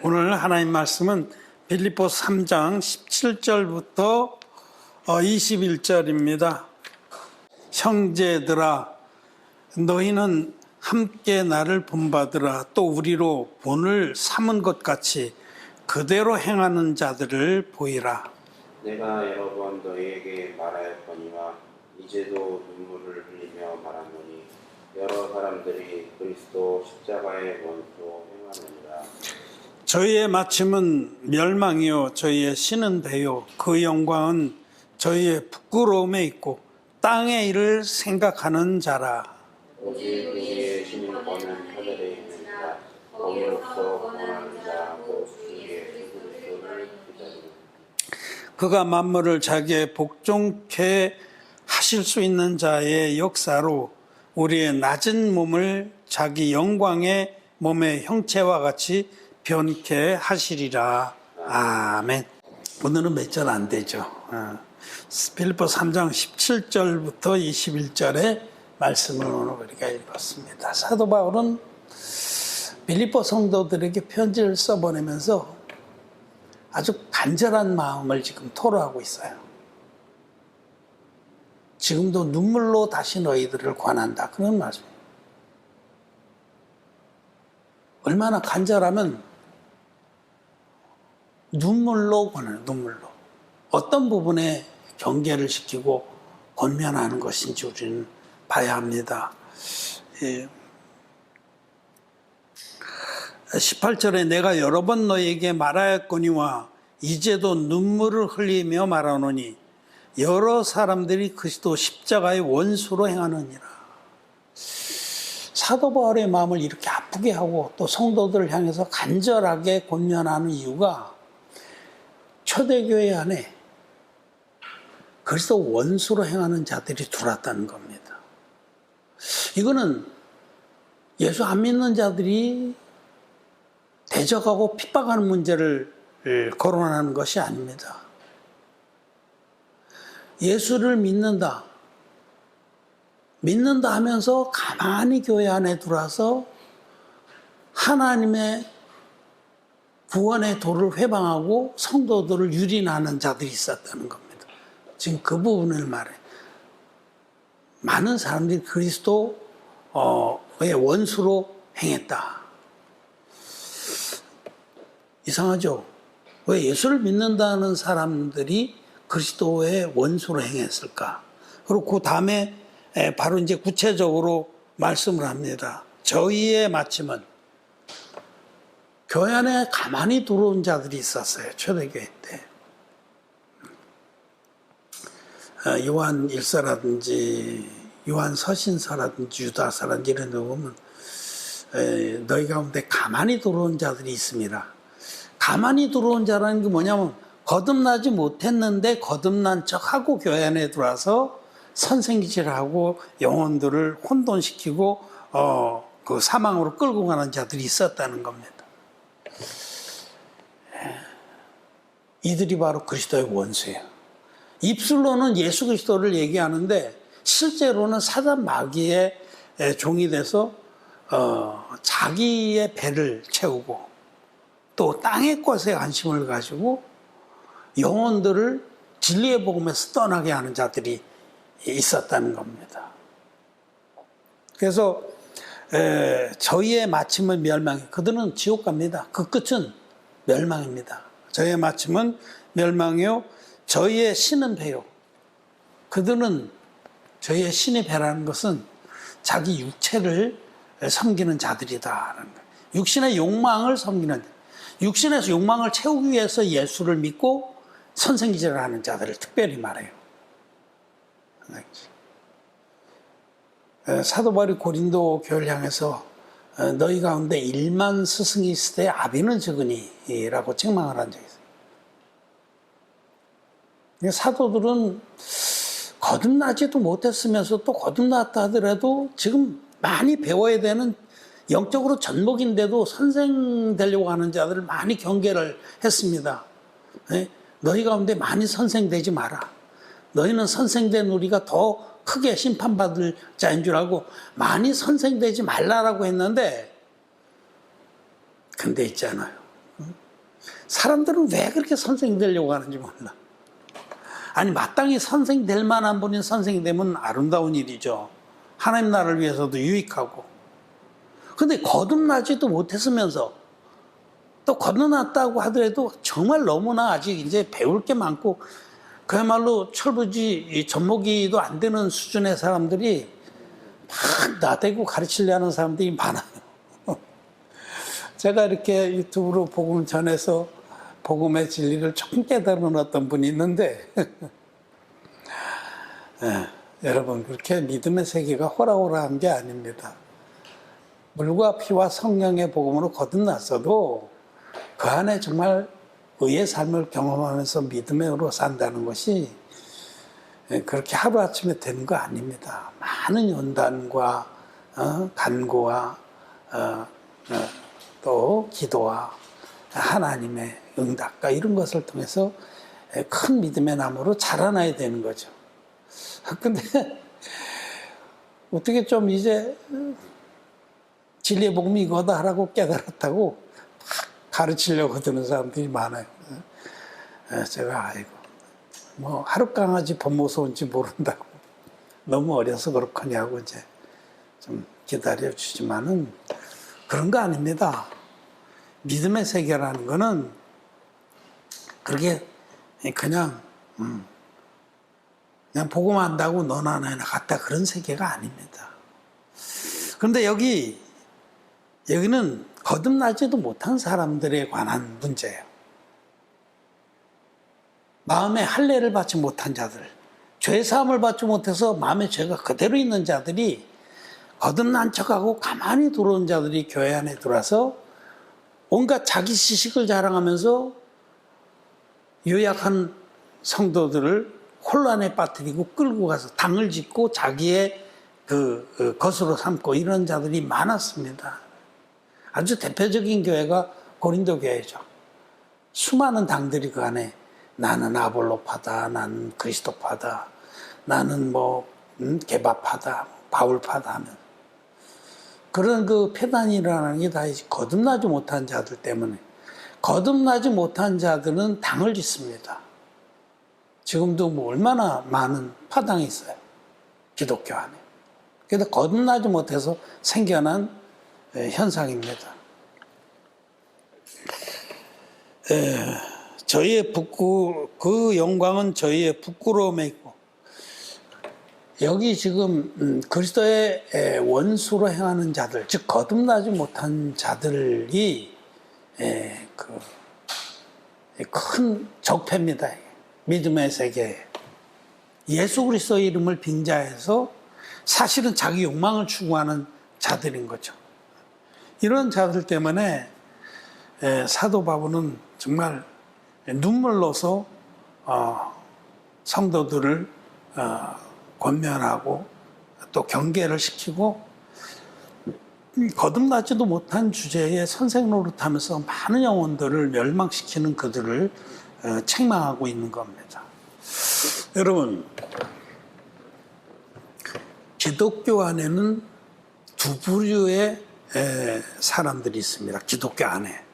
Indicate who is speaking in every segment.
Speaker 1: 오늘 하나님 말씀은 빌립보서 3장 17절부터 21절입니다. 형제들아, 너희는 함께 나를 본받으라. 또 우리로 본을 삼은 것 같이 그대로 행하는 자들을 보이라.
Speaker 2: 내가 여러 번 너희에게 말하였거니와 이제도 눈물을 흘리며 말하노니 여러 사람들이 그리스도 십자가의 원수로 행하느니라.
Speaker 1: 저희의 마침은 멸망이요 저희의 신은 배요 그 영광은 저희의 부끄러움에 있고 땅의 일을 생각하는 자라.
Speaker 2: 오직 우리의 신인권은 하늘에 있느니라. 거기로서 원하는 자 곧 주의 그리스도를 기다리는
Speaker 1: 그가 만물을 자기의 복종케 하실 수 있는 자의 역사로 우리의 낮은 몸을 자기 영광의 몸의 형체와 같이 변케 하시리라. 아멘. 오늘은 몇 절 안 되죠. 빌립보서 3장 17절부터 21절의 말씀을 오늘 우리가 읽었습니다. 사도 바울은 빌립보 성도들에게 편지를 써보내면서 아주 간절한 마음을 지금 토로하고 있어요. 지금도 눈물로 다시 너희들을 권한다. 그런 말씀이에요. 얼마나 간절하면 눈물로 권해요. 눈물로. 어떤 부분에 경계를 시키고 권면하는 것인지 우리는 봐야 합니다. 18절에 내가 여러 번 너희에게 말하였거니와 이제도 눈물을 흘리며 말하노니 여러 사람들이 그리스도 십자가의 원수로 행하느니라. 사도 바울의 마음을 이렇게 아프게 하고 또 성도들을 향해서 간절하게 권면하는 이유가 초대교회 안에 그리스도 원수로 행하는 자들이 들어왔다는 겁니다. 이거는 예수 안 믿는 자들이 대적하고 핍박하는 문제를 거론하는 것이 아닙니다. 예수를 믿는다 하면서 가만히 교회 안에 들어와서 하나님의 구원의 도를 회방하고 성도들을 유린하는 자들이 있었다는 겁니다. 지금 그 부분을 말해. 많은 사람들이 그리스도의 원수로 행했다. 이상하죠? 왜 예수를 믿는다는 사람들이 그리스도의 원수로 행했을까? 그리고 그 다음에 바로 이제 구체적으로 말씀을 합니다. 저희의 마침은 교회 안에 가만히 들어온 자들이 있었어요. 초대교회 때. 요한 1서라든지 요한 서신서라든지 유다서라든지 이런 데 보면 너희 가운데 가만히 들어온 자들이 있습니다. 가만히 들어온 자라는 게 뭐냐면 거듭나지 못했는데 거듭난 척하고 교회 안에 들어와서 선생질하고 영혼들을 혼돈시키고 그 사망으로 끌고 가는 자들이 있었다는 겁니다. 이들이 바로 그리스도의 원수예요. 입술로는 예수 그리스도를 얘기하는데 실제로는 사단 마귀의 종이 돼서 자기의 배를 채우고 또 땅의 것에 관심을 가지고 영혼들을 진리의 복음에서 떠나게 하는 자들이 있었다는 겁니다. 그래서 저희의 마침은 멸망이, 그들은 지옥 갑니다. 그 끝은 멸망입니다. 저희의 마침은 멸망이요 저희의 신은 배요. 그들은 저희의 신의 배라는 것은 자기 육체를 섬기는 자들이다라는 거예요. 육신의 욕망을 섬기는, 육신에서 욕망을 채우기 위해서 예수를 믿고 선생기질을 하는 자들을 특별히 말해요. 사도 바울이 고린도 교회를 향해서 너희 가운데 1만 스승이 있을 때 아비는 적으니 라고 책망을 한 적이 있어요. 사도들은 거듭나지도 못했으면서 또 거듭났다 하더라도 지금 많이 배워야 되는 영적으로 전목인데도 선생 되려고 하는 자들을 많이 경계를 했습니다. 너희 가운데 많이 선생되지 마라. 너희는 선생된 우리가 더 크게 심판받을 자인 줄 알고 많이 선생되지 말라라고 했는데 근데 있잖아요. 사람들은 왜 그렇게 선생이 되려고 하는지 몰라. 아니, 마땅히 선생 될 만한 분이 선생이 되면 아름다운 일이죠. 하나님 나라를 위해서도 유익하고. 근데 거듭나지도 못했으면서 또 거듭났다고 하더라도 정말 너무나 아직 이제 배울 게 많고 그야말로 철부지 젖먹이도 안 되는 수준의 사람들이 막 나대고 가르치려 하는 사람들이 많아요. 제가 이렇게 유튜브로 복음을 전해서 복음의 진리를 조금 깨달은 어떤 분이 있는데 여러분, 그렇게 믿음의 세계가 호락호락한 게 아닙니다. 물과 피와 성령의 복음으로 거듭났어도 그 안에 정말 의의 삶을 경험하면서 믿음으로 산다는 것이 그렇게 하루아침에 되는 거 아닙니다. 많은 연단과 간구와 또 기도와 하나님의 응답과 이런 것을 통해서 큰 믿음의 나무로 자라나야 되는 거죠. 근데 어떻게 좀 이제 진리의 복음이 이거다 하라고 깨달았다고 가르치려고 드는 사람들이 많아요. 제가 아이고 뭐 하루 강아지 법무서운지 모른다고 너무 어려서 그렇거냐고 이제 좀 기다려 주지만은 그런 거 아닙니다. 믿음의 세계라는 거는 그렇게 그냥 복음 안다고 너나 나나 같다 그런 세계가 아닙니다. 그런데 여기는 거듭나지도 못한 사람들에 관한 문제예요. 마음에 할례를 받지 못한 자들, 죄사함을 받지 못해서 마음에 죄가 그대로 있는 자들이 거듭난 척하고 가만히 들어온 자들이 교회 안에 들어와서 온갖 자기 지식을 자랑하면서 유약한 성도들을 혼란에 빠뜨리고 끌고 가서 당을 짓고 자기의 것으로 삼고 이런 자들이 많았습니다. 아주 대표적인 교회가 고린도 교회죠. 수많은 당들이 그 안에 나는 아볼로파다, 나는 그리스도파다, 나는 개바파다, 바울파다 하면 그런 그 폐단이라는 게 다 거듭나지 못한 자들 때문에 거듭나지 못한 자들은 당을 짓습니다. 지금도 얼마나 많은 파당이 있어요. 기독교 안에. 그래서 거듭나지 못해서 생겨난 현상입니다. 저희의 그 영광은 저희의 부끄러움에 있고 여기 지금 그리스도의 원수로 행하는 자들, 즉 거듭나지 못한 자들이 큰 적폐입니다. 믿음의 세계에. 예수 그리스도의 이름을 빙자해서 사실은 자기 욕망을 추구하는 자들인 거죠. 이런 자들 때문에 사도 바울은 정말 눈물로서 성도들을 권면하고 또 경계를 시키고 거듭나지도 못한 주제에 선생 노릇하면서 많은 영혼들을 멸망시키는 그들을 책망하고 있는 겁니다. 여러분, 기독교 안에는 두 부류의 사람들이 있습니다. 기독교 안에.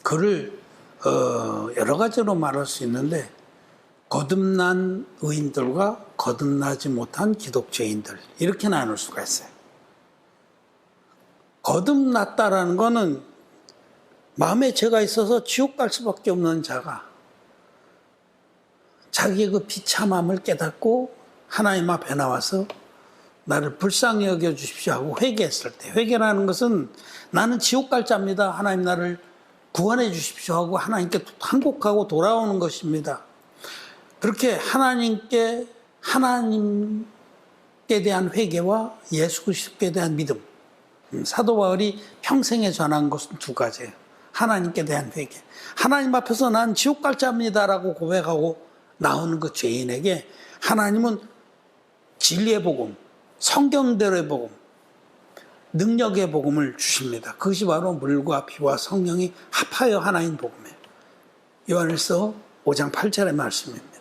Speaker 1: 그를 여러 가지로 말할 수 있는데 거듭난 의인들과 거듭나지 못한 기독교인들 이렇게 나눌 수가 있어요. 거듭났다라는 거는 마음에 죄가 있어서 지옥 갈 수밖에 없는 자가 자기의 그 비참함을 깨닫고 하나님 앞에 나와서 나를 불쌍히 여겨주십시오 하고 회개했을 때, 회개라는 것은 나는 지옥 갈 자입니다. 하나님 나를 구원해 주십시오 하고 하나님께 한곡하고 돌아오는 것입니다. 그렇게 하나님께 대한 회개와 예수 그리스도께 대한 믿음, 사도 바울이 평생에 전한 것은 두 가지예요. 하나님께 대한 회개. 하나님 앞에서 난 지옥 갈 자입니다라고 고백하고 나오는 그 죄인에게 하나님은 진리의 복음, 성경대로의 복음, 능력의 복음을 주십니다. 그것이 바로 물과 피와 성령이 합하여 하나인 복음이에요. 요한일서 5장 8절의 말씀입니다.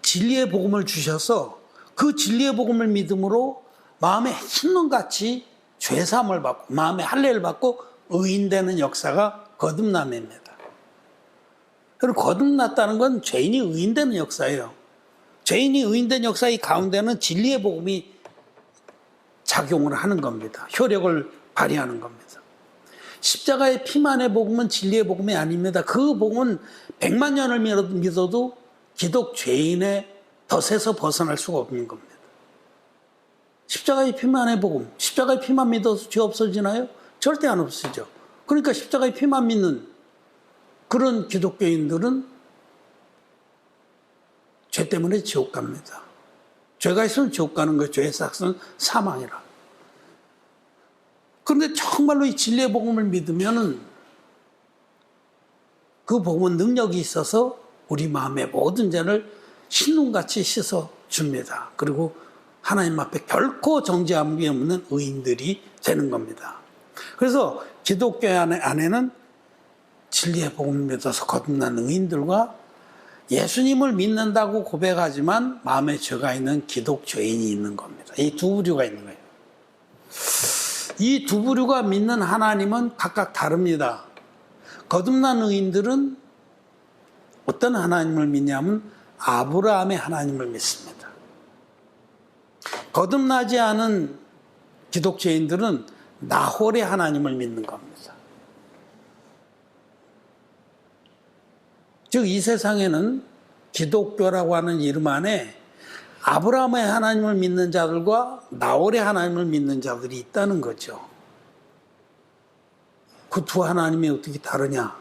Speaker 1: 진리의 복음을 주셔서 그 진리의 복음을 믿음으로 마음에 흰눈같이 죄사함을 받고 마음의 할례를 받고 의인되는 역사가 거듭남입니다. 그리고 거듭났다는 건 죄인이 의인되는 역사예요. 죄인이 의인된 역사 이 가운데는 진리의 복음이 작용을 하는 겁니다. 효력을 발휘하는 겁니다. 십자가의 피만의 복음은 진리의 복음이 아닙니다. 그 복음은 100만 년을 믿어도 기독 죄인의 덫에서 벗어날 수가 없는 겁니다. 십자가의 피만의 복음, 십자가의 피만 믿어서 죄 없어지나요? 절대 안 없어지죠. 그러니까 십자가의 피만 믿는 그런 기독교인들은 죄 때문에 지옥 갑니다. 죄가 있으면 지옥 가는 거예요. 죄의 삭은 사망이라. 그런데 정말로 이 진리의 복음을 믿으면은 그 복음은 능력이 있어서 우리 마음의 모든 죄를 신눈같이 씻어 줍니다. 그리고 하나님 앞에 결코 정죄함이 없는 의인들이 되는 겁니다. 그래서 기독교 안에는 진리의 복음을 믿어서 거듭난 의인들과 예수님을 믿는다고 고백하지만 마음에 죄가 있는 기독 죄인이 있는 겁니다. 이 두 부류가 있는 거예요. 이 두 부류가 믿는 하나님은 각각 다릅니다. 거듭난 의인들은 어떤 하나님을 믿냐면 아브라함의 하나님을 믿습니다. 거듭나지 않은 기독 죄인들은 나홀의 하나님을 믿는 겁니다. 즉 이 세상에는 기독교라고 하는 이름 안에 아브라함의 하나님을 믿는 자들과 나홀의 하나님을 믿는 자들이 있다는 거죠. 그 두 하나님이 어떻게 다르냐?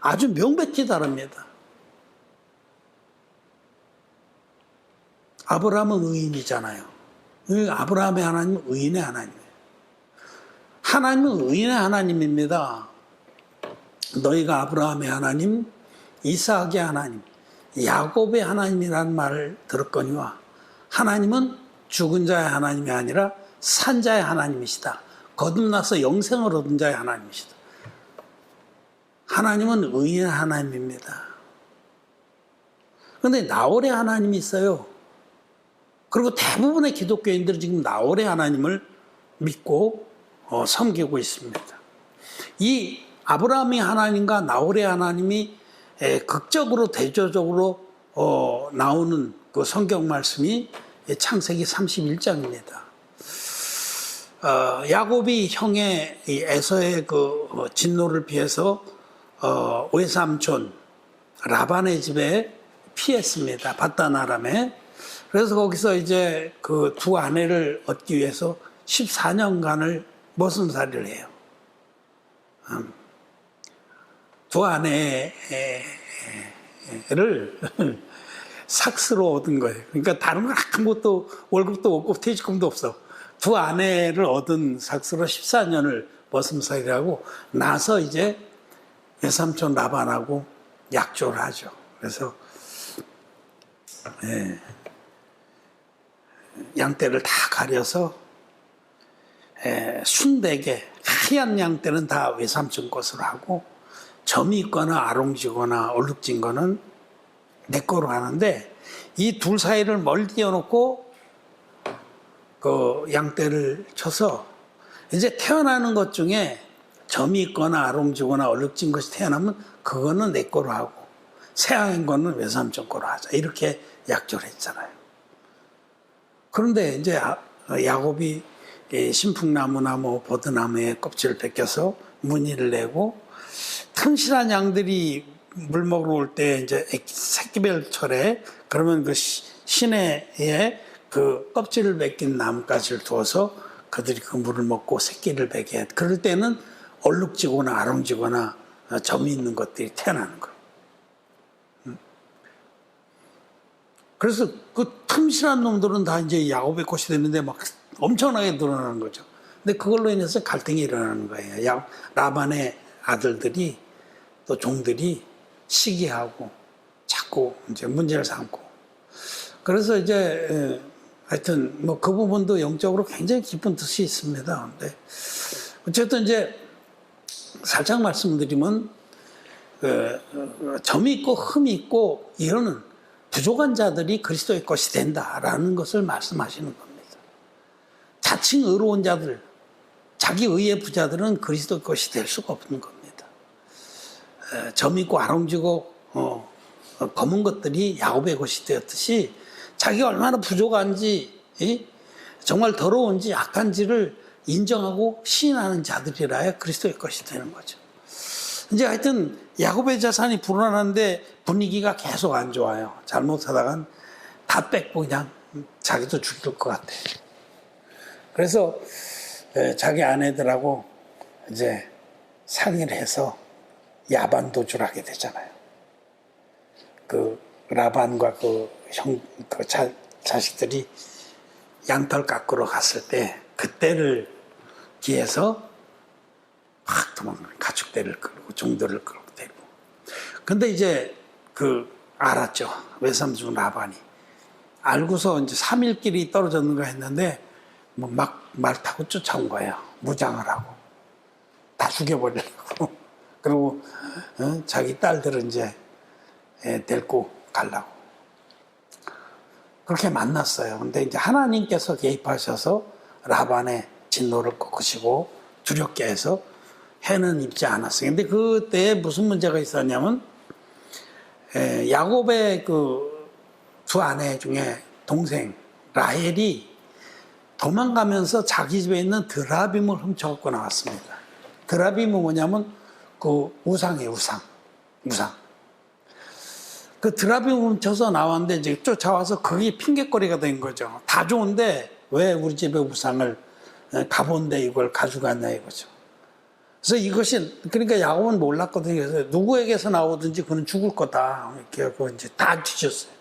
Speaker 1: 아주 명백히 다릅니다. 아브라함은 의인이잖아요. 아브라함의 하나님은 의인의 하나님이에요. 하나님은 의인의 하나님입니다. 너희가 아브라함의 하나님, 이삭의 하나님, 야곱의 하나님이라는 말을 들었거니와 하나님은 죽은 자의 하나님이 아니라 산 자의 하나님이시다. 거듭나서 영생을 얻은 자의 하나님이시다. 하나님은 의인의 하나님입니다. 그런데 나홀의 하나님이 있어요. 그리고 대부분의 기독교인들은 지금 나홀의 하나님을 믿고 섬기고 있습니다. 이 아브라함의 하나님과 나홀의 하나님이 극적으로 대조적으로 나오는 그 성경 말씀이 창세기 31장입니다. 야곱이 형의 에서의 그 진노를 피해서 외삼촌 라반의 집에 피했습니다. 바단 아람에. 그래서 거기서 이제 그 두 아내를 얻기 위해서 14년간을 머슴살이를 해요. 두 아내를 삭스로 얻은 거예요. 그러니까 다른 건 아무것도 월급도 없고 퇴직금도 없어. 두 아내를 얻은 삭스로 14년을 머슴살이를 하고 나서 이제 외삼촌 라반하고 약조를 하죠. 그래서 양떼를 다 가려서 순대게 하얀 양떼는 다 외삼촌 것으로 하고 점이 있거나 아롱지거나 얼룩진 거는 내 거로 하는데 이 둘 사이를 멀리 띄워놓고 그 양떼를 쳐서 이제 태어나는 것 중에 점이 있거나 아롱지거나 얼룩진 것이 태어나면 그거는 내 거로 하고 새하얀 거는 외삼촌 거로 하자. 이렇게 약조를 했잖아요. 그런데 이제 야곱이 신풍나무나 뭐 버드나무의 껍질을 벗겨서 무늬를 내고 튼실한 양들이 물 먹으러 올 때 이제 새끼별철에 그러면 그 시내에 그 껍질을 벗긴 나뭇가지를 두어서 그들이 그 물을 먹고 새끼를 베게 해. 그럴 때는 얼룩지거나 아롱지거나 점이 있는 것들이 태어나는 거예요. 그래서 그 틈실한 놈들은 다 이제 야곱의 것이 되는데 막 엄청나게 늘어나는 거죠. 근데 그걸로 인해서 갈등이 일어나는 거예요. 라반의 아들들이 또 종들이 시기하고 자꾸 이제 문제를 삼고. 그래서 이제 하여튼 뭐 그 부분도 영적으로 굉장히 깊은 뜻이 있습니다. 근데 어쨌든 이제 살짝 말씀드리면 점이 있고 흠이 있고 이거는 부족한 자들이 그리스도의 것이 된다라는 것을 말씀하시는 겁니다. 자칭 의로운 자들, 자기 의의 부자들은 그리스도 것이 될 수가 없는 겁니다. 점 있고 아롱지고 검은 것들이 야곱의 것이 되었듯이 자기가 얼마나 부족한지 정말 더러운지 악한지를 인정하고 시인하는 자들이라야 그리스도의 것이 되는 거죠. 이제 하여튼 야곱의 재산이 불어나는데 분위기가 계속 안 좋아요. 잘못하다간 다 뺏고 그냥 자기도 죽일 것 같아. 그래서 자기 아내들하고 이제 상의를 해서 야반 도주를 하게 되잖아요. 그 라반과 자식들이 양털 깎으러 갔을 때 그때를 기해서 막 도망가는 가축대를 끌고 종들을 끌고 데리고. 근데 이제 알았죠. 외삼촌 라반이. 알고서 이제 3일 길이 떨어졌는가 했는데 뭐 막 말 타고 쫓아온 거예요. 무장을 하고. 다 죽여버리려고. 그리고 자기 딸들은 이제 데리고 가려고. 그렇게 만났어요. 근데 이제 하나님께서 개입하셔서 라반의 진노를 꺾으시고 두렵게 해서 해는 입지 않았어요. 근데 그때 무슨 문제가 있었냐면 야곱의 두 아내 중에 동생 라헬이 도망가면서 자기 집에 있는 드라빔을 훔쳐갖고 나왔습니다. 드라빔은 뭐냐면 우상이에요, 우상. 그 드라빔을 훔쳐서 나왔는데 이제 쫓아와서 그게 핑계거리가 된 거죠. 다 좋은데 왜 우리 집에 우상을 가본데 이걸 가져갔냐 이거죠. 그래서 이것이 그러니까 야곱은 몰랐거든요. 그래서 누구에게서 나오든지 그는 죽을 거다. 이렇게 하고 이제 다 뒤졌어요.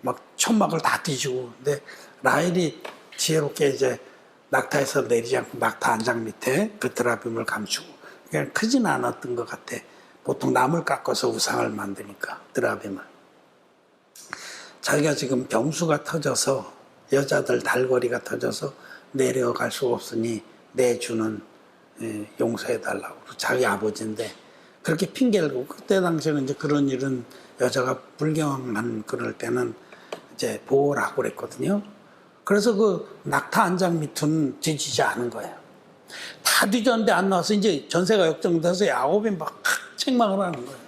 Speaker 1: 막 천막을 다 뒤지고. 근데 라헬이 지혜롭게 이제 낙타에서 내리지 않고 낙타 안장 밑에 그 드라빔을 감추고. 그냥 크진 않았던 것 같아. 보통 나무를 깎아서 우상을 만드니까 드라빔을. 자기가 지금 병수가 터져서 여자들 달거리가 터져서 내려갈 수가 없으니 내 주는 용서해달라고. 자기 아버지인데 그렇게 핑계를 대고 그때 당시에는 이제 그런 일은 여자가 불경한 그럴 때는 이제 보호라고 그랬거든요. 그래서 그 낙타 안장 밑은 뒤지지 않은 거예요. 다 뒤졌는데 안 나와서 이제 전세가 역정돼서 야곱이 막 책망을 하는 거예요.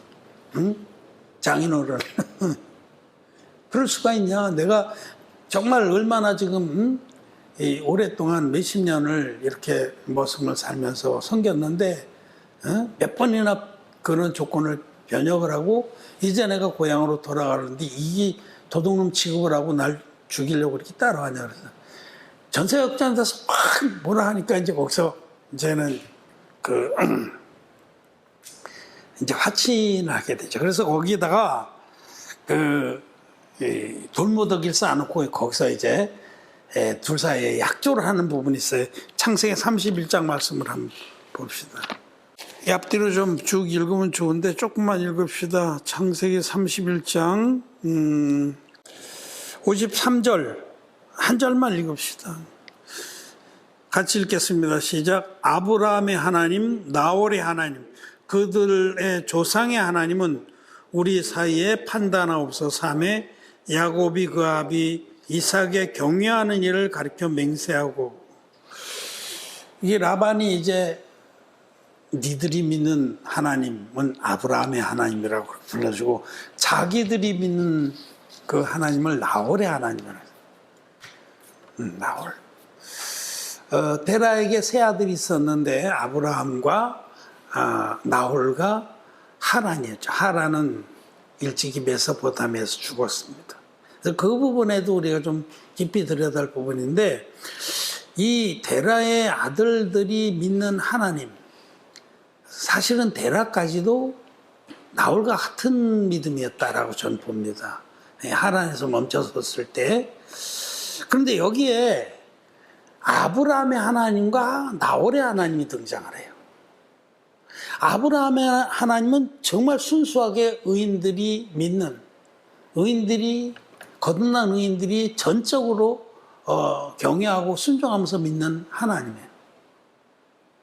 Speaker 1: 응? 장인어른. 그럴 수가 있냐. 내가 정말 얼마나 지금 오랫동안 몇십 년을 이렇게 머슴을 살면서 섬겼는데 몇 번이나 그런 조건을 변역을 하고 이제 내가 고향으로 돌아가는데 이게 도둑놈 취급을 하고 날 죽이려고 이렇게 따라하냐. 그래서 전세 역전돼서 막 뭐라 하니까 이제 거기서 이제는 이제 화친하게 되죠. 그래서 거기다가 돌무더기를 쌓아놓고 거기서 이제 둘 사이에 약조를 하는 부분이 있어요. 창세기 31장 말씀을 한번 봅시다. 앞뒤로 좀 쭉 읽으면 좋은데 조금만 읽읍시다. 창세기 31장 53절 한 절만 읽읍시다. 같이 읽겠습니다. 시작. 아브라함의 하나님, 나홀의 하나님, 그들의 조상의 하나님은 우리 사이에 판단하옵소서 하며 야곱이 그 아비 이삭의 경외하는 일을 가리켜 맹세하고. 이게 라반이 이제 니들이 믿는 하나님은 아브라함의 하나님이라고 불러주고 자기들이 믿는 그 하나님을 나홀의 하나님이라고. 나홀. 데라에게 세 아들이 있었는데 아브라함과 나홀과 하란이었죠. 하란은 일찍이 메소포타미아에서 죽었습니다. 그래서 그 부분에도 우리가 좀 깊이 들여다볼 부분인데 이 데라의 아들들이 믿는 하나님, 사실은 데라까지도 나홀과 같은 믿음이었다라고 저는 봅니다. 하란에서 멈춰섰을 때. 그런데 여기에 아브라함의 하나님과 나홀의 하나님이 등장을 해요. 아브라함의 하나님은 정말 순수하게 의인들이 믿는, 거듭난 의인들이 전적으로 경외하고 순종하면서 믿는 하나님이에요.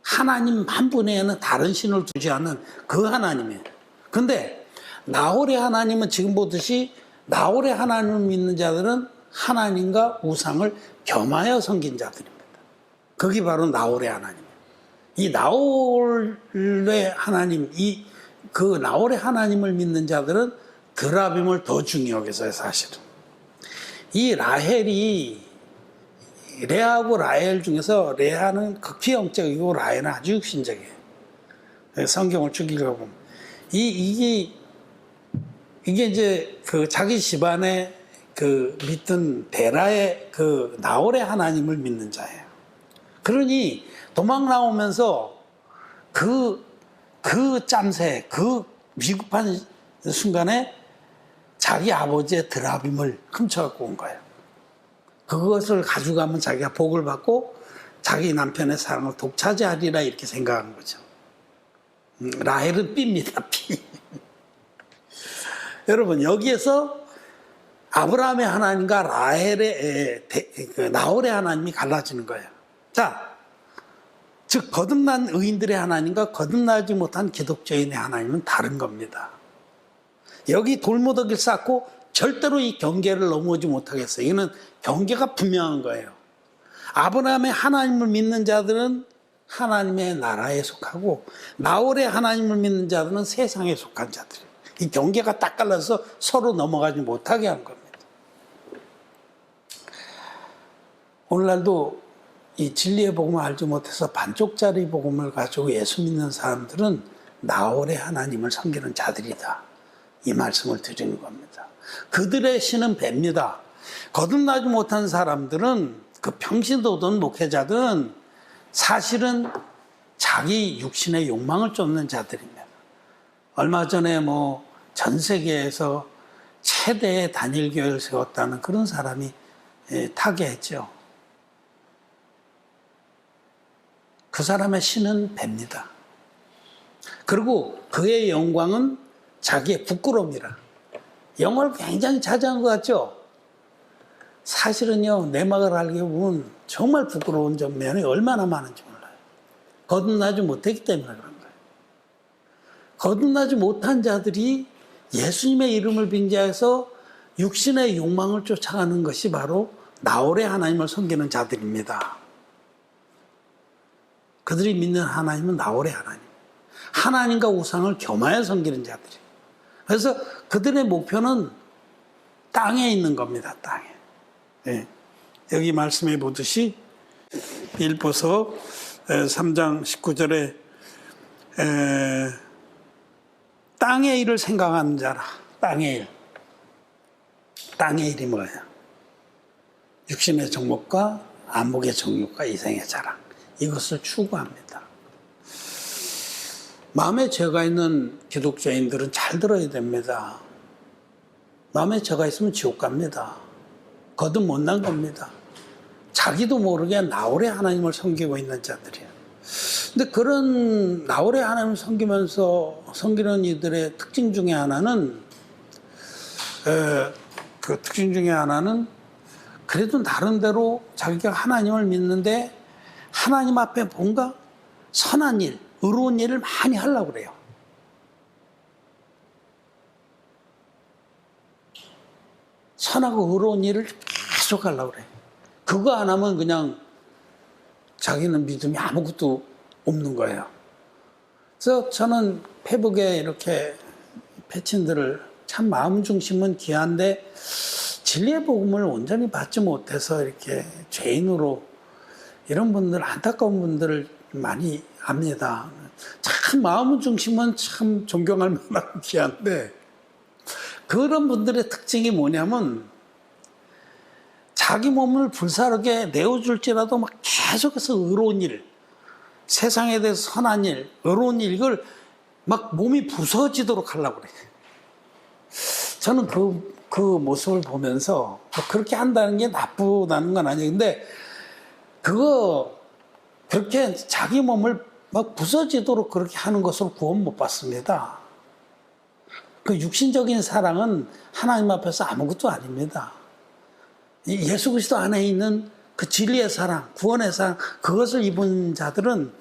Speaker 1: 하나님 한 분에는 다른 신을 두지 않는 그 하나님이에요. 근데 나홀의 하나님은 지금 보듯이 나홀의 하나님을 믿는 자들은 하나님과 우상을 겸하여 섬긴 자들입니다. 그게 바로 나홀의 하나님이에요. 이 나홀의 하나님, 그 나홀의 하나님을 믿는 자들은 드라빔을 더 중요하겠어요, 사실은. 이 라헬이, 레아하고 라헬 중에서 레아는 극히 영적이고 라헬은 아주 육신적이에요. 성경을 쭉 읽어보면. 이게 이제 그 자기 집안의 그 믿던 데라의 그 나홀의 하나님을 믿는 자예요. 그러니 도망 나오면서 그 짬새, 그 위급한 순간에 자기 아버지의 드라빔을 훔쳐갖고 온 거예요. 그것을 가져가면 자기가 복을 받고 자기 남편의 사랑을 독차지하리라 이렇게 생각한 거죠. 라헬은 삐입니다, 삐. 여러분, 여기에서 아브라함의 하나님과 라헬의, 나홀의 하나님이 갈라지는 거예요. 자, 즉, 거듭난 의인들의 하나님과 거듭나지 못한 기독교인의 하나님은 다른 겁니다. 여기 돌무더기를 쌓고 절대로 이 경계를 넘어오지 못하겠어요. 이거는 경계가 분명한 거예요. 아브라함의 하나님을 믿는 자들은 하나님의 나라에 속하고 나홀의 하나님을 믿는 자들은 세상에 속한 자들이에요. 이 경계가 딱 갈라서 서로 넘어가지 못하게 한 겁니다. 오늘날도 이 진리의 복음을 알지 못해서 반쪽짜리 복음을 가지고 예수 믿는 사람들은 나홀의 하나님을 섬기는 자들이다. 이 말씀을 드리는 겁니다. 그들의 신은 뱀니다. 거듭나지 못한 사람들은 그 평신도든 목회자든 사실은 자기 육신의 욕망을 쫓는 자들입니다. 얼마 전에 전 세계에서 최대의 단일교회를 세웠다는 그런 사람이 타계했죠. 그 사람의 신은 뱀니다. 그리고 그의 영광은 자기의 부끄러움이라. 영광을 굉장히 차지한 것 같죠? 사실은요, 내막을 알게 보면 정말 부끄러운 면이 얼마나 많은지 몰라요. 거듭나지 못했기 때문에 그런 거예요. 거듭나지 못한 자들이 예수님의 이름을 빙자해서 육신의 욕망을 쫓아가는 것이 바로 나홀의 하나님을 섬기는 자들입니다. 그들이 믿는 하나님은 나홀의 하나님. 하나님과 우상을 겸하여 섬기는 자들이에요. 그래서 그들의 목표는 땅에 있는 겁니다. 땅에. 네. 여기 말씀해 보듯이 빌보서 3장 19절에 땅의 일을 생각하는 자라. 땅의 일. 땅의 일이 뭐예요? 육신의 정욕과 안목의 정욕과 이생의 자랑. 이것을 추구합니다. 마음에 죄가 있는 기독교인들은 잘 들어야 됩니다. 마음에 죄가 있으면 지옥 갑니다. 거듭 못 난 겁니다. 자기도 모르게 나홀의 하나님을 섬기고 있는 자들이에요. 근데 그런 나홀의 하나님을 섬기는 이들의 특징 중에 하나는 그래도 나름대로 자기가 하나님을 믿는데 하나님 앞에 뭔가 선한 일, 의로운 일을 많이 하려고 그래요. 선하고 의로운 일을 계속 하려고 그래요. 그거 안 하면 그냥 자기는 믿음이 아무것도 없는 거예요. 그래서 저는 페북에 이렇게 패친들을 참 마음 중심은 귀한데 진리의 복음을 온전히 받지 못해서 이렇게 죄인으로 이런 분들, 안타까운 분들을 많이 압니다. 참 마음 중심은 참 존경할 만한 귀한데 그런 분들의 특징이 뭐냐면 자기 몸을 불사르게 내어줄지라도 막 계속해서 의로운 일, 세상에 대해서 선한 일, 의로운 일, 이걸 막 몸이 부서지도록 하려고 그래요. 저는 그 모습을 보면서 그렇게 한다는 게 나쁘다는 건 아니에요. 근데 그렇게 자기 몸을 막 부서지도록 그렇게 하는 것으로 구원 못 받습니다. 그 육신적인 사랑은 하나님 앞에서 아무것도 아닙니다. 예수 그리스도 안에 있는 그 진리의 사랑, 구원의 사랑, 그것을 입은 자들은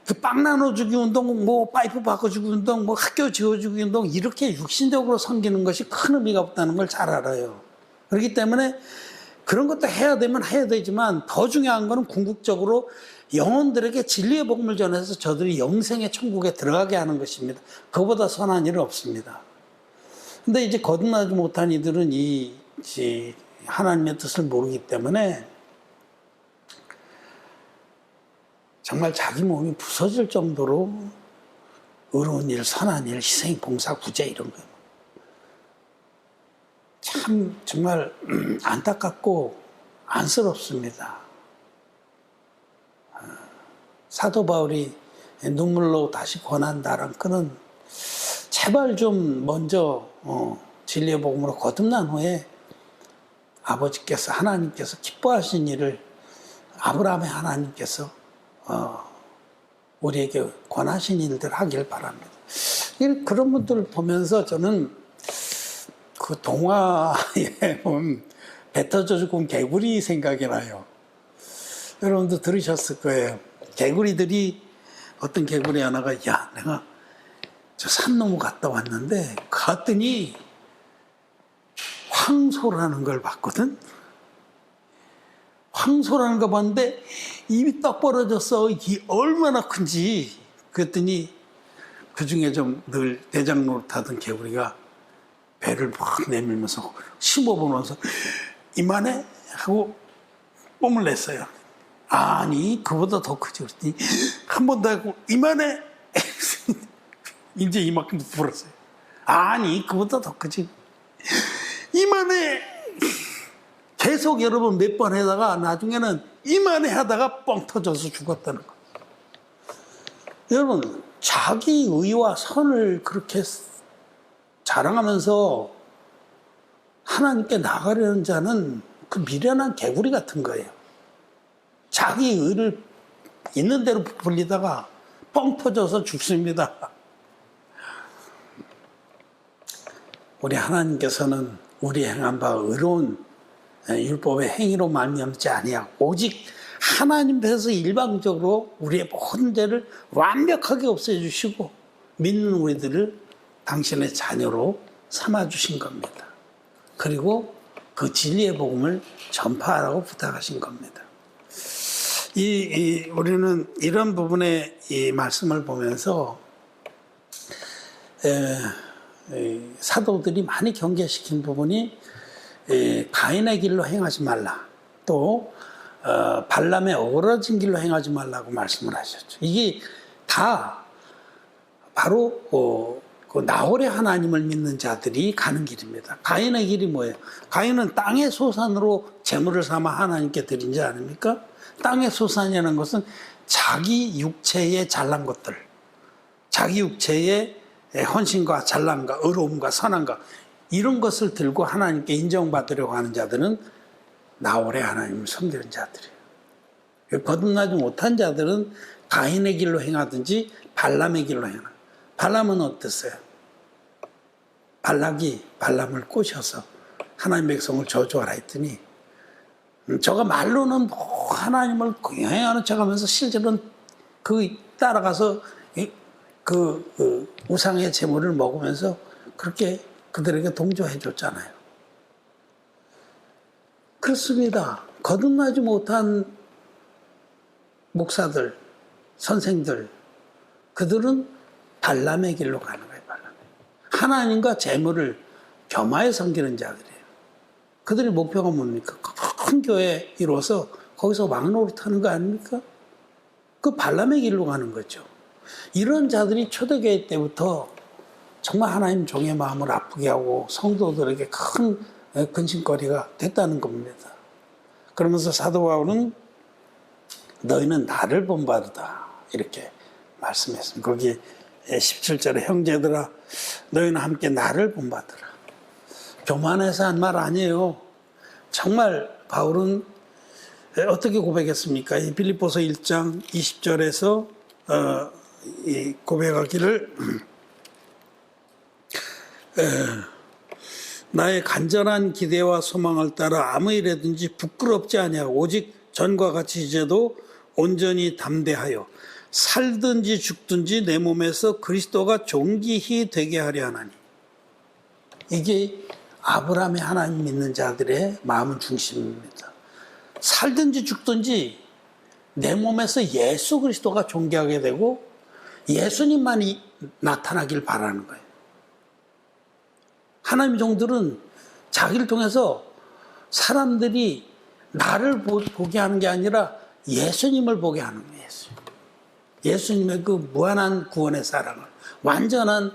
Speaker 1: 그 빵 나눠주기 운동, 파이프 바꿔주기 운동, 학교 지어주기 운동, 이렇게 육신적으로 섬기는 것이 큰 의미가 없다는 걸 잘 알아요. 그렇기 때문에 그런 것도 해야 되면 해야 되지만 더 중요한 거는 궁극적으로 영혼들에게 진리의 복음을 전해서 저들이 영생의 천국에 들어가게 하는 것입니다. 그보다 선한 일은 없습니다. 근데 이제 거듭나지 못한 이들은 이 하나님의 뜻을 모르기 때문에 정말 자기 몸이 부서질 정도로 의로운 일, 선한 일, 희생, 봉사, 구제 이런 거. 참 정말 안타깝고 안쓰럽습니다. 사도 바울이 눈물로 다시 권한다란 그는 제발 좀 먼저 진리의 복음으로 거듭난 후에 아버지께서 하나님께서 기뻐하신 일을 아브라함의 하나님께서 우리에게 권하신 일들 하길 바랍니다. 그런 분들을 보면서 저는 그 동화에 보면 배 터져 죽은 개구리 생각이 나요. 여러분도 들으셨을 거예요. 개구리들이 어떤 개구리 하나가 야 내가 저 산 너머 갔다 왔는데 갔더니 황소라는 걸 봤거든. 황소라는 거 봤는데 입이 딱 벌어졌어. 이게 얼마나 큰지. 그랬더니 그중에 좀 늘 대장 노릇하던 개구리가 배를 막 내밀면서 씹어보면서 이만해? 하고 뽐을 냈어요. 아니 그보다 더 크지. 그랬더니 한 번 더 하고 이만해? 이제 이만큼 불었어요. 아니 그보다 더 크지. 이만해. 계속 여러분 몇 번 하다가 나중에는 이만해 하다가 뻥 터져서 죽었다는 거. 여러분 자기 의와 선을 그렇게 자랑하면서 하나님께 나가려는 자는 그 미련한 개구리 같은 거예요. 자기 의를 있는 대로 부풀리다가 뻥 터져서 죽습니다. 우리 하나님께서는 우리 행한 바 의로운 율법의 행위로 말미암지 아니하고 오직 하나님께서 일방적으로 우리의 모든 죄를 완벽하게 없애주시고 믿는 우리들을 당신의 자녀로 삼아주신 겁니다. 그리고 그 진리의 복음을 전파하라고 부탁하신 겁니다. 우리는 이런 부분의 이 말씀을 보면서 사도들이 많이 경계시킨 부분이 가인의 길로 행하지 말라. 또 발람의 어그러진 길로 행하지 말라고 말씀을 하셨죠. 이게 다 바로 그 나홀의 하나님을 믿는 자들이 가는 길입니다. 가인의 길이 뭐예요? 가인은 땅의 소산으로 재물을 삼아 하나님께 드린 자 아닙니까? 땅의 소산이라는 것은 자기 육체에 잘난 것들, 자기 육체의 헌신과 잘남과 의로움과 선함과 이런 것을 들고 하나님께 인정받으려고 하는 자들은 나홀의 하나님을 섬기는 자들이에요. 거듭나지 못한 자들은 가인의 길로 행하든지 발람의 길로 행하는. 발람은 어땠어요? 발락이 발람을 꼬셔서 하나님 백성을 저주하라 했더니 저가 말로는 하나님을 행하는 척하면서 실제로는 그 따라가서 그 우상의 제물을 먹으면서 그렇게 그들에게 동조해 줬잖아요. 그렇습니다. 거듭나지 못한 목사들, 선생들, 그들은 발람의 길로 가는 거예요. 발람. 하나님과 재물을 겸하여 섬기는 자들이에요. 그들의 목표가 뭡니까? 큰 교회 이루어서 거기서 왕노릇하는 거 아닙니까? 그 발람의 길로 가는 거죠. 이런 자들이 초대교회 때부터 정말 하나님 종의 마음을 아프게 하고 성도들에게 큰 근심거리가 됐다는 겁니다. 그러면서 사도 바울은 너희는 나를 본받으다 이렇게 말씀했습니다. 거기 17절에 형제들아 너희는 함께 나를 본받으라. 교만해서 한 말 아니에요. 정말 바울은 어떻게 고백했습니까? 이 빌립보서 1장 20절에서 고백하기를 나의 간절한 기대와 소망을 따라 아무 일에든지 부끄럽지 아니하고 오직 전과 같이 이제도 온전히 담대하여 살든지 죽든지 내 몸에서 그리스도가 존귀히 되게 하려 하나니. 이게 아브라함의 하나님 믿는 자들의 마음 중심입니다. 살든지 죽든지 내 몸에서 예수 그리스도가 존귀하게 되고 예수님만이 나타나길 바라는 거예요. 하나님의 종들은 자기를 통해서 사람들이 나를 보게 하는 게 아니라 예수님을 보게 하는 거예요. 예수님의 그 무한한 구원의 사랑을, 완전한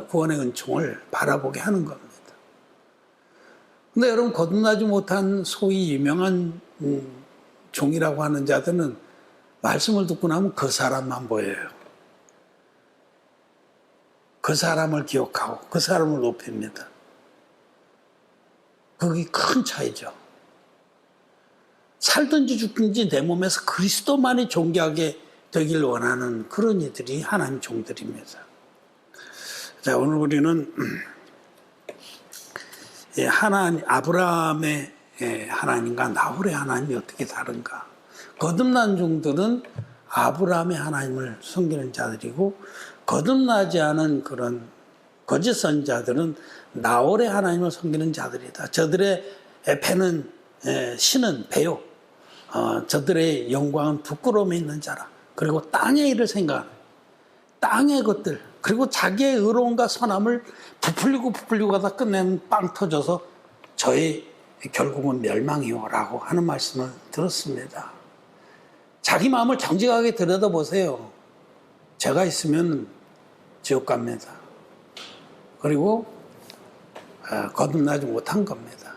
Speaker 1: 구원의 은총을 바라보게 하는 겁니다. 근데 여러분, 거듭나지 못한 소위 유명한 종이라고 하는 자들은 말씀을 듣고 나면 그 사람만 보여요. 그 사람을 기억하고 그 사람을 높입니다. 그게 큰 차이죠. 살든지 죽든지 내 몸에서 그리스도만이 존귀하게 되길 원하는 그런 이들이 하나님 종들입니다. 자, 오늘 우리는 아브라함의 하나님과 나홀의 하나님이 어떻게 다른가? 거듭난 종들은 아브라함의 하나님을 섬기는 자들이고, 거듭나지 않은 그런 거짓 선지자들은 나홀의 하나님을 섬기는 자들이다. 저들의 배는 신은 배요. 저들의 영광은 부끄러움에 있는 자라. 그리고 땅의 일을 생각하는, 땅의 것들, 그리고 자기의 의로움과 선함을 부풀리고 하다 끝내면 빵 터져서 저의 결국은 멸망이요라고 하는 말씀을 들었습니다. 자기 마음을 정직하게 들여다보세요. 죄가 있으면 지옥 갑니다. 그리고 거듭나지 못한 겁니다.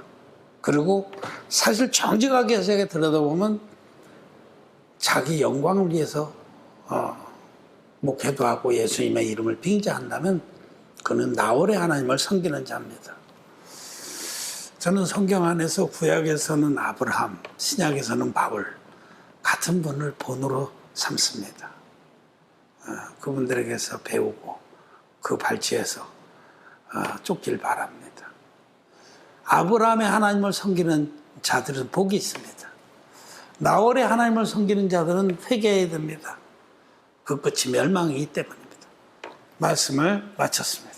Speaker 1: 그리고 사실 정직하게 들여다보면 자기 영광을 위해서 목회도 하고 예수님의 이름을 빙자한다면 그는 나홀의 하나님을 섬기는 자입니다. 저는 성경 안에서 구약에서는 아브라함, 신약에서는 바울 같은 분을 본으로 삼습니다. 그분들에게서 배우고 그 발치에서 쫓길 바랍니다. 아브라함의 하나님을 섬기는 자들은 복이 있습니다. 나홀의 하나님을 섬기는 자들은 회개해야 됩니다. 그 끝이 멸망이기 때문입니다. 말씀을 마쳤습니다.